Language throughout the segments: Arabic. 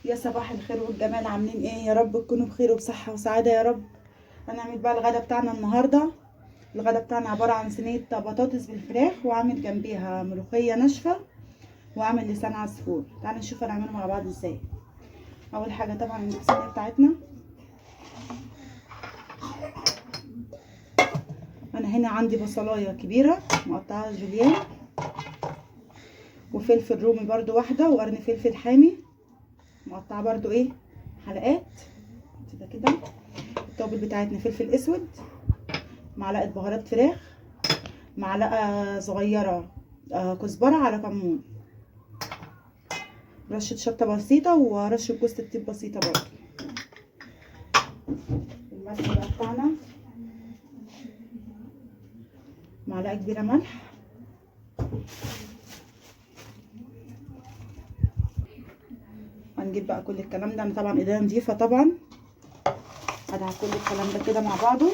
يا صباح الخير والجمال، عاملين ايه؟ يا رب تكونوا بخير وبصحة وسعادة يا رب. هنعمل بقى الغدا بتاعنا النهاردة. الغدا بتاعنا عبارة عن صينية بطاطس بالفراخ، وعامل جنبيها ملوخية ناشفة، وعامل لسان عصفور. تعالوا نشوف هنعمله مع بعض ازاي. اول حاجة طبعا نجيب الصينية بتاعتنا. انا هنا عندي بصلاية كبيرة مقطعة جوليان، وفلفل رومي برضو واحدة، وقرن فلفل حامي مقطعة برضو ايه حلقات كده. التوابل بتاعتنا فلفل اسود، معلقه بهارات فراخ، معلقه صغيره كزبره على كمون، رشه شطه بسيطه، ورشه جوز الطيب بسيطه برضو. الملح بقى بتاعنا معلقه كبيره ملح، هنجيب بقى كل الكلام ده. انا طبعا ايديا نضيفه طبعا. هدعك كل الكلام ده كده مع بعضه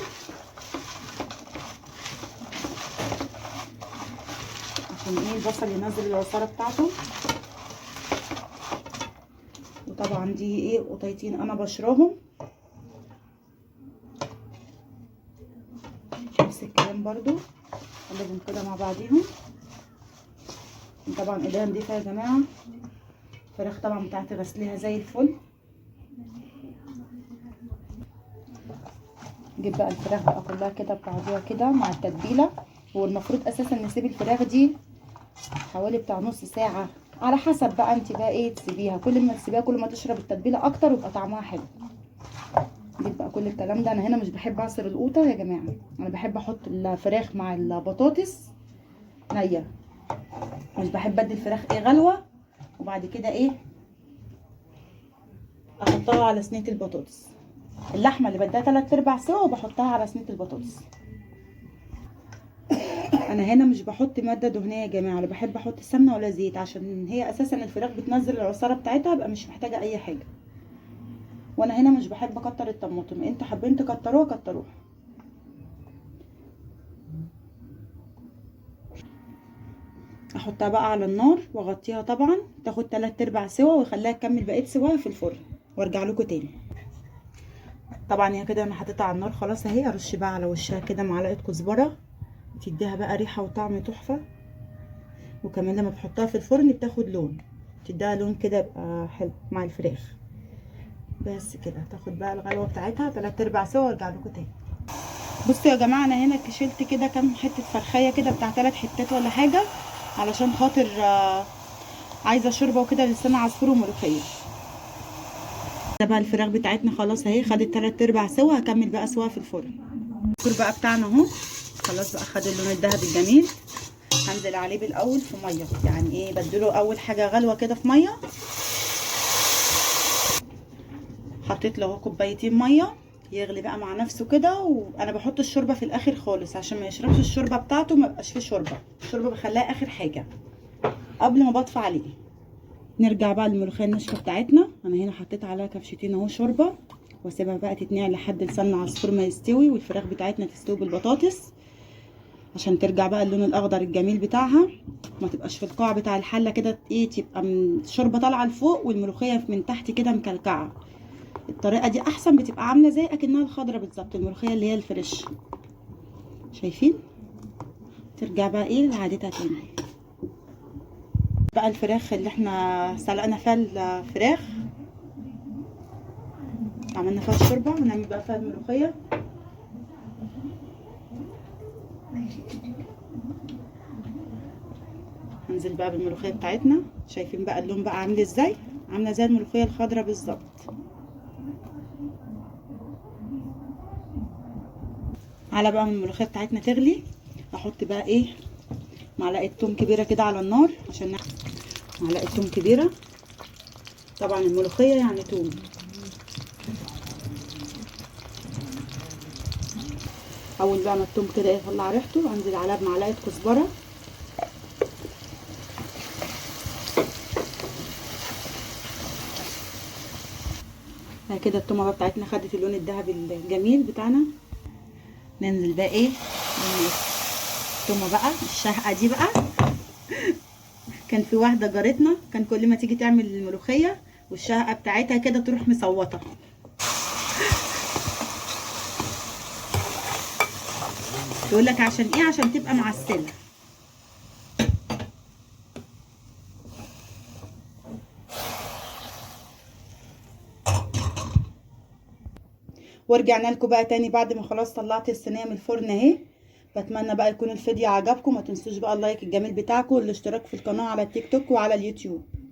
عشان ايه البصل ينزل العصاره بتاعته. وطبعا دي ايه قطيتين انا بشراهم، نفس الكلام برضو نقلبهم كده مع بعضيهم. طبعا ايديا نضيفه يا جماعه. الفراخ طبعا بتاعتي غسليها زي الفل. نجيب بقى الفراخ بقى كلها كده ببعضيها كده مع التتبيله. هو المفروض اساسا نسيب الفراخ دي حوالي بتاع نص ساعه، على حسب بقى انت بقى ايه تسيبيها. كل ما تسيبيها كل ما تشرب التتبيله اكتر ويبقى طعمها حلو. نجيب بقى كل الكلام ده. انا هنا مش بحب اعصر القوطه يا جماعه، انا بحب احط الفراخ مع البطاطس نيه. مش بحب ادي الفراخ ايه غلوه وبعد كده ايه احطها على صينيه البطاطس. اللحمه اللي بديها 3/4 سوا وبحطها على صينيه البطاطس. انا هنا مش بحط ماده دهنيه يا جماعه، ولا بحب احط سمنه ولا زيت، عشان هي اساسا الفراخ بتنزل العصاره بتاعتها، بقى مش محتاجه اي حاجه. وانا هنا مش بحب اكتر الطماطم، انتوا حابين تكتروها كتروها. احطها بقى على النار واغطيها طبعا تاخد 3/4 سوا، واخليها تكمل بقيه سواها في الفرن وارجع لكم تاني. طبعا هي كده انا حطيتها على النار خلاص اهي. ارش بقى على وشها كده معلقه كزبره، تديها بقى ريحه وطعم تحفه. وكمان لما بحطها في الفرن بتاخد لون، تديها لون كده يبقى حلو مع الفراخ. بس كده تاخد بقى الغلوه بتاعتها 3/4 سوا وارجع لكم تاني. بصوا يا جماعه، انا هنا شلت كده كام حته فرخيه كده بتاع 3 حتات ولا حاجه، علشان خاطر عايزه شوربه وكده لسان عصفور وملوخيه. ده بقى الفراخ بتاعتنا خلاص اهي خدت 3/4 سوا. هكمل بقى سوا في الفرن. الفرن بقى بتاعنا اهو خلاص بقى خد اللون الذهبي الجميل. هنزل عليه بالاول في ميه، يعني ايه بديله اول حاجه غلوه كده في ميه. حطيت له كوبايتين ميه يغلي بقى مع نفسه كده. وانا بحط الشوربه في الاخر خالص عشان ما يشربش الشوربه بتاعته، ما يبقاش فيه شوربه. الشوربه بخليها اخر حاجه قبل ما بطفي عليه. نرجع بقى للملوخيه الناشفه بتاعتنا. انا هنا حطيت عليها كبشتين اهو شوربه، واسيبها بقى تتنقع لحد لسان عصفور ما يستوي، والفراخ بتاعتنا تستوي بالبطاطس عشان ترجع بقى اللون الاخضر الجميل بتاعها. ما تبقاش في القاع بتاع الحله كده ايه، تبقى من الشوربه طالعه لفوق والملوخيه من تحت كده مكلكعه. الطريقه دي احسن، بتبقى عامله زي اكنها الخضره بالظبط، الملوخيه اللي هي الفريش. شايفين؟ ترجع بقى ايه لعادتها تاني. بقى الفراخ اللي احنا سلقنا فيها الفراخ عملنا فيها الشوربه، ونعمل بقى فيها الملوخيه. هنزل بقى بالملوخيه بتاعتنا. شايفين بقى اللون بقى عامل ازاي؟ عامله زي الملوخيه الخضره بالظبط. على بقى من الملوخيه بتاعتنا تغلي، احط بقى ايه معلقه توم كبيره كده على النار، عشان معلقه توم كبيره. طبعا الملوخيه يعني توم. اول بقى ما التوم كده يطلع ريحته انزل عليها بمعلقه كزبره. كده التومه بقى بتاعتنا خدت اللون الذهبي الجميل بتاعنا. ننزل بقى ايه التومه بقى الشهقه دي بقى. كان في واحده جارتنا كان كل ما تيجي تعمل الملوخيه والشهقه بتاعتها كده تروح مصوته. تقول لك عشان ايه؟ عشان تبقى معسله. ورجعنا لكم بقى تاني بعد ما خلاص طلعت الصينيه من الفرن اهي. بتمنى بقى يكون الفيديو عجبكم. ما تنسوش بقى اللايك الجميل بتاعكم والاشتراك في القناه على التيك توك وعلى اليوتيوب.